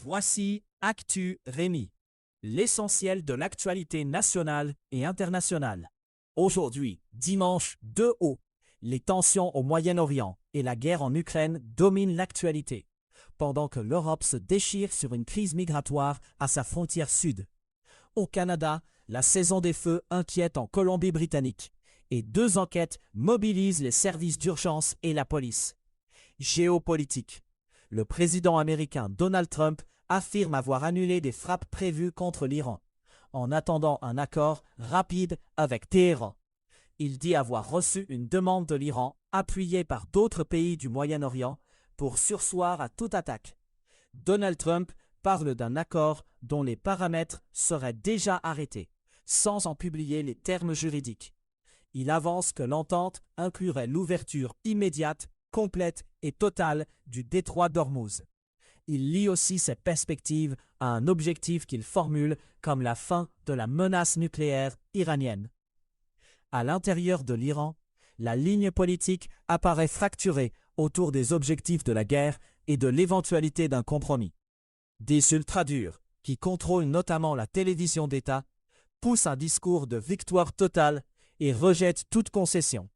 Voici Actu Rémi, l'essentiel de l'actualité nationale et internationale. Aujourd'hui, dimanche 2 août, les tensions au Moyen-Orient et la guerre en Ukraine dominent l'actualité, pendant que l'Europe se déchire sur une crise migratoire à sa frontière sud. Au Canada, la saison des feux inquiète en Colombie-Britannique et 2 enquêtes mobilisent les services d'urgence et la police. Géopolitique. Le président américain Donald Trump affirme avoir annulé des frappes prévues contre l'Iran, en attendant un accord rapide avec Téhéran. Il dit avoir reçu une demande de l'Iran, appuyée par d'autres pays du Moyen-Orient, pour surseoir à toute attaque. Donald Trump parle d'un accord dont les paramètres seraient déjà arrêtés, sans en publier les termes juridiques. Il avance que l'entente inclurait l'ouverture immédiate, complète et totale du détroit d'Ormuz. Il lie aussi ses perspectives à un objectif qu'il formule comme la fin de la menace nucléaire iranienne. À l'intérieur de l'Iran, la ligne politique apparaît fracturée autour des objectifs de la guerre et de l'éventualité d'un compromis. Des ultradurs, qui contrôlent notamment la télévision d'État, poussent un discours de victoire totale et rejettent toute concession.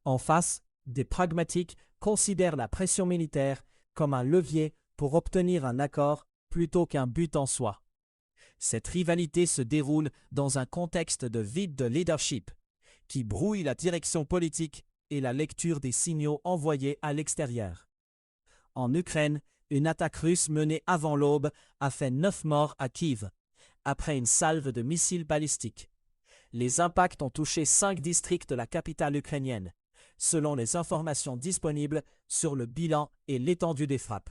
En face, des pragmatiques considèrent la pression militaire comme un levier pour obtenir un accord plutôt qu'un but en soi. Cette rivalité se déroule dans un contexte de vide de leadership qui brouille la direction politique et la lecture des signaux envoyés à l'extérieur. En Ukraine, une attaque russe menée avant l'aube a fait 9 morts à Kiev, après une salve de missiles balistiques. Les impacts ont touché 5 districts de la capitale ukrainienne, selon les informations disponibles sur le bilan et l'étendue des frappes.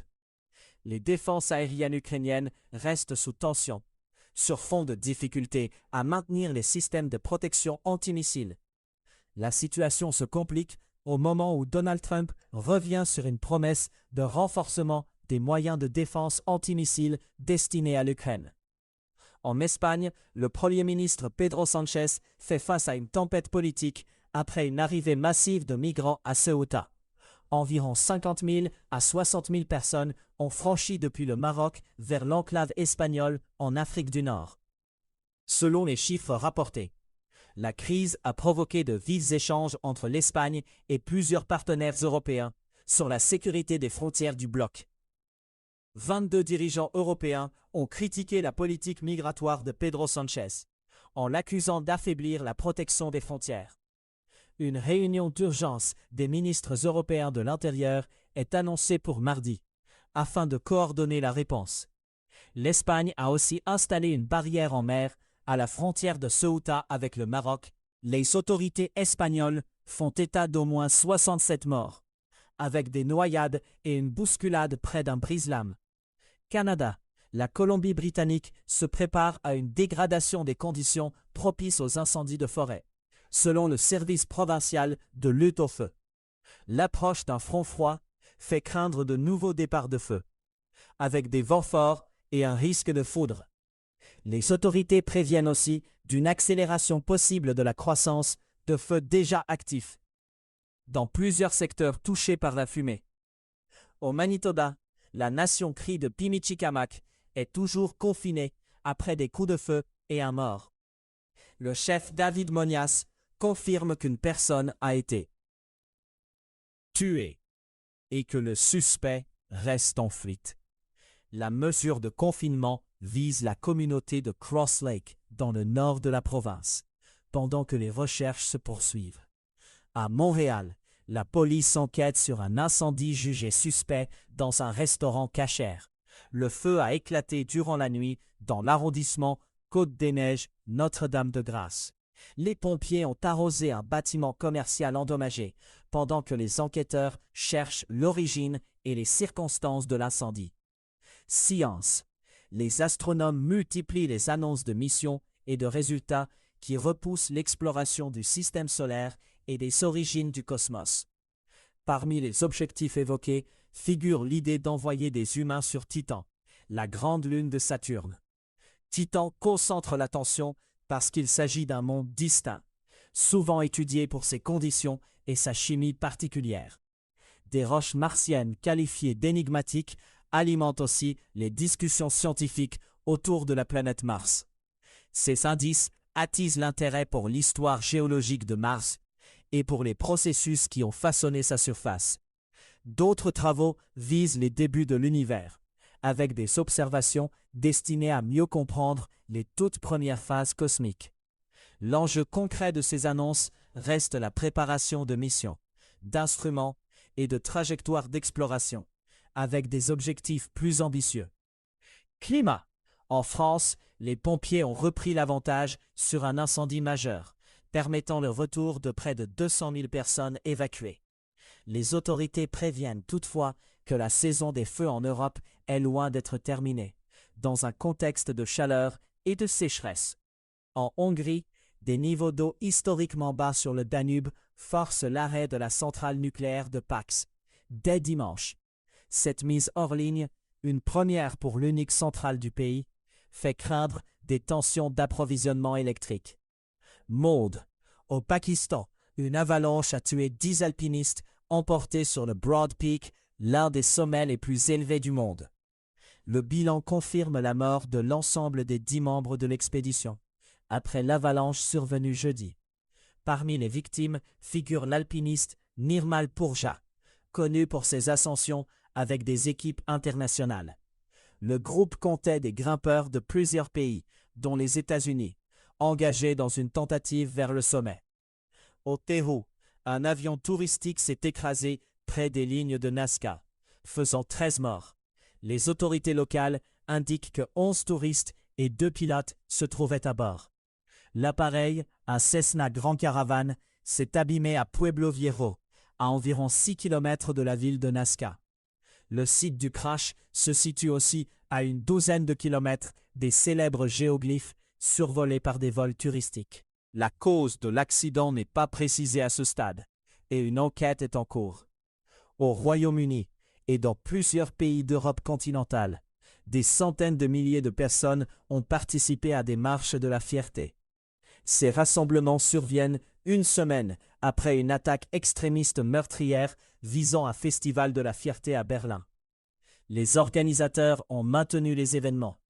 Les défenses aériennes ukrainiennes restent sous tension, sur fond de difficultés à maintenir les systèmes de protection antimissiles. La situation se complique au moment où Donald Trump revient sur une promesse de renforcement des moyens de défense antimissiles destinés à l'Ukraine. En Espagne, le Premier ministre Pedro Sánchez fait face à une tempête politique après une arrivée massive de migrants à Ceuta. Environ 50 000 à 60 000 personnes ont franchi depuis le Maroc vers l'enclave espagnole en Afrique du Nord. Selon les chiffres rapportés, la crise a provoqué de vifs échanges entre l'Espagne et plusieurs partenaires européens sur la sécurité des frontières du bloc. 22 dirigeants européens ont critiqué la politique migratoire de Pedro Sánchez, en l'accusant d'affaiblir la protection des frontières. Une réunion d'urgence des ministres européens de l'Intérieur est annoncée pour mardi, afin de coordonner la réponse. L'Espagne a aussi installé une barrière en mer à la frontière de Ceuta avec le Maroc. Les autorités espagnoles font état d'au moins 67 morts, avec des noyades et une bousculade près d'un brise-lames. Canada, la Colombie-Britannique se prépare à une dégradation des conditions propices aux incendies de forêt, selon le service provincial de lutte au feu. L'approche d'un front froid fait craindre de nouveaux départs de feu, avec des vents forts et un risque de foudre. Les autorités préviennent aussi d'une accélération possible de la croissance de feux déjà actifs dans plusieurs secteurs touchés par la fumée. Au Manitoba, la nation crie de Pimichikamak est toujours confinée après des coups de feu et un mort. Le chef David Monias confirme qu'une personne a été tuée et que le suspect reste en fuite. La mesure de confinement vise la communauté de Cross Lake dans le nord de la province, pendant que les recherches se poursuivent. À Montréal, la police enquête sur un incendie jugé suspect dans un restaurant cachère. Le feu a éclaté durant la nuit dans l'arrondissement Côte-des-Neiges, Notre-Dame-de-Grâce. Les pompiers ont arrosé un bâtiment commercial endommagé, pendant que les enquêteurs cherchent l'origine et les circonstances de l'incendie. Science. Les astronomes multiplient les annonces de missions et de résultats qui repoussent l'exploration du système solaire et des origines du cosmos. Parmi les objectifs évoqués figure l'idée d'envoyer des humains sur Titan, la grande lune de Saturne. Titan concentre l'attention parce qu'il s'agit d'un monde distinct, souvent étudié pour ses conditions et sa chimie particulière. Des roches martiennes qualifiées d'énigmatiques alimente aussi les discussions scientifiques autour de la planète Mars. Ces indices attisent l'intérêt pour l'histoire géologique de Mars et pour les processus qui ont façonné sa surface. D'autres travaux visent les débuts de l'univers, avec des observations destinées à mieux comprendre les toutes premières phases cosmiques. L'enjeu concret de ces annonces reste la préparation de missions, d'instruments et de trajectoires d'exploration, avec des objectifs plus ambitieux. Climat. En France, les pompiers ont repris l'avantage sur un incendie majeur, permettant le retour de près de 200 000 personnes évacuées. Les autorités préviennent toutefois que la saison des feux en Europe est loin d'être terminée, dans un contexte de chaleur et de sécheresse. En Hongrie, des niveaux d'eau historiquement bas sur le Danube forcent l'arrêt de la centrale nucléaire de Pax, dès dimanche. Cette mise hors ligne, une première pour l'unique centrale du pays, fait craindre des tensions d'approvisionnement électrique. Maude. Au Pakistan, une avalanche a tué 10 alpinistes emportés sur le Broad Peak, l'un des sommets les plus élevés du monde. Le bilan confirme la mort de l'ensemble des 10 membres de l'expédition, après l'avalanche survenue jeudi. Parmi les victimes figure l'alpiniste Nirmal Purja, connu pour ses ascensions avec des équipes internationales. Le groupe comptait des grimpeurs de plusieurs pays, dont les États-Unis, engagés dans une tentative vers le sommet. Au Pérou, un avion touristique s'est écrasé près des lignes de Nazca, faisant 13 morts. Les autorités locales indiquent que 11 touristes et 2 pilotes se trouvaient à bord. L'appareil, un Cessna Grand Caravan, s'est abîmé à Pueblo Viejo, à environ 6 km de la ville de Nazca. Le site du crash se situe aussi à une douzaine de kilomètres des célèbres géoglyphes survolés par des vols touristiques. La cause de l'accident n'est pas précisée à ce stade et une enquête est en cours. Au Royaume-Uni et dans plusieurs pays d'Europe continentale, des centaines de milliers de personnes ont participé à des marches de la fierté. Ces rassemblements surviennent une semaine après une attaque extrémiste meurtrière visant un festival de la fierté à Berlin. Les organisateurs ont maintenu les événements,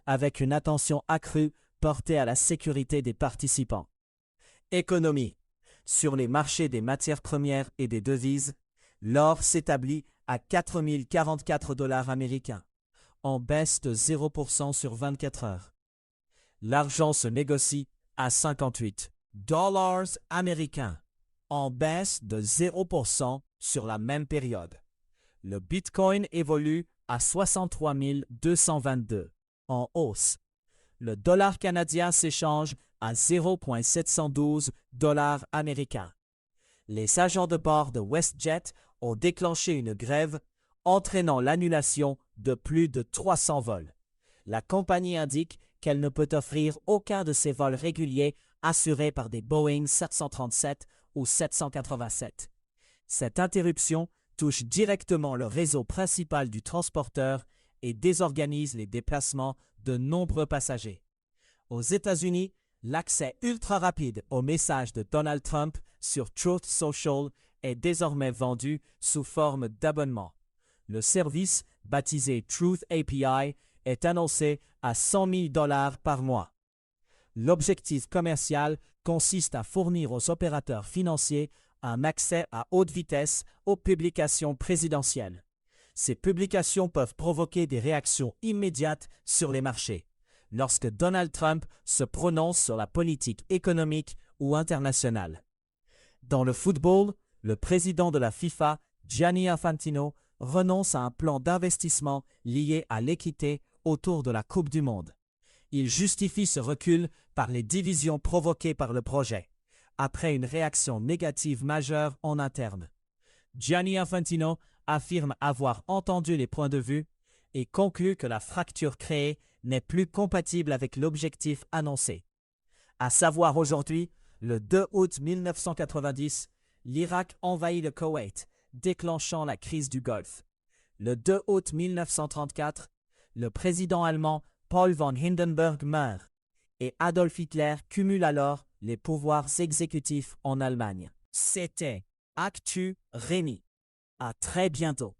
avec une attention accrue portée à la sécurité des participants. Économie. Sur les marchés des matières premières et des devises, l'or s'établit à 4 044 $ américains, en baisse de 0% sur 24 heures. L'argent se négocie à 58 $ américains, en baisse de 0% sur la même période. Le Bitcoin évolue à 63 222, en hausse. Le dollar canadien s'échange à 0,712 $ américains. Les agents de bord de WestJet ont déclenché une grève, entraînant l'annulation de plus de 300 vols. La compagnie indique qu'elle ne peut offrir aucun de ses vols réguliers assurés par des Boeing 737 ou 787. Cette interruption touche directement le réseau principal du transporteur et désorganise les déplacements de nombreux passagers. Aux États-Unis, l'accès ultra rapide aux messages de Donald Trump sur Truth Social est désormais vendu sous forme d'abonnement. Le service, baptisé Truth API, est annoncé à 100 000 $ par mois. L'objectif commercial consiste à fournir aux opérateurs financiers un accès à haute vitesse aux publications présidentielles. Ces publications peuvent provoquer des réactions immédiates sur les marchés, lorsque Donald Trump se prononce sur la politique économique ou internationale. Dans le football, le président de la FIFA, Gianni Infantino, renonce à un plan d'investissement lié à l'équité autour de la Coupe du Monde. Il justifie ce recul par les divisions provoquées par le projet, après une réaction négative majeure en interne. Gianni Infantino affirme avoir entendu les points de vue et conclut que la fracture créée n'est plus compatible avec l'objectif annoncé. À savoir aujourd'hui, le 2 août 1990, l'Irak envahit le Koweït, déclenchant la crise du Golfe. Le 2 août 1934, le président allemand Paul von Hindenburg meurt et Adolf Hitler cumule alors les pouvoirs exécutifs en Allemagne. C'était Actu Rémi. À très bientôt.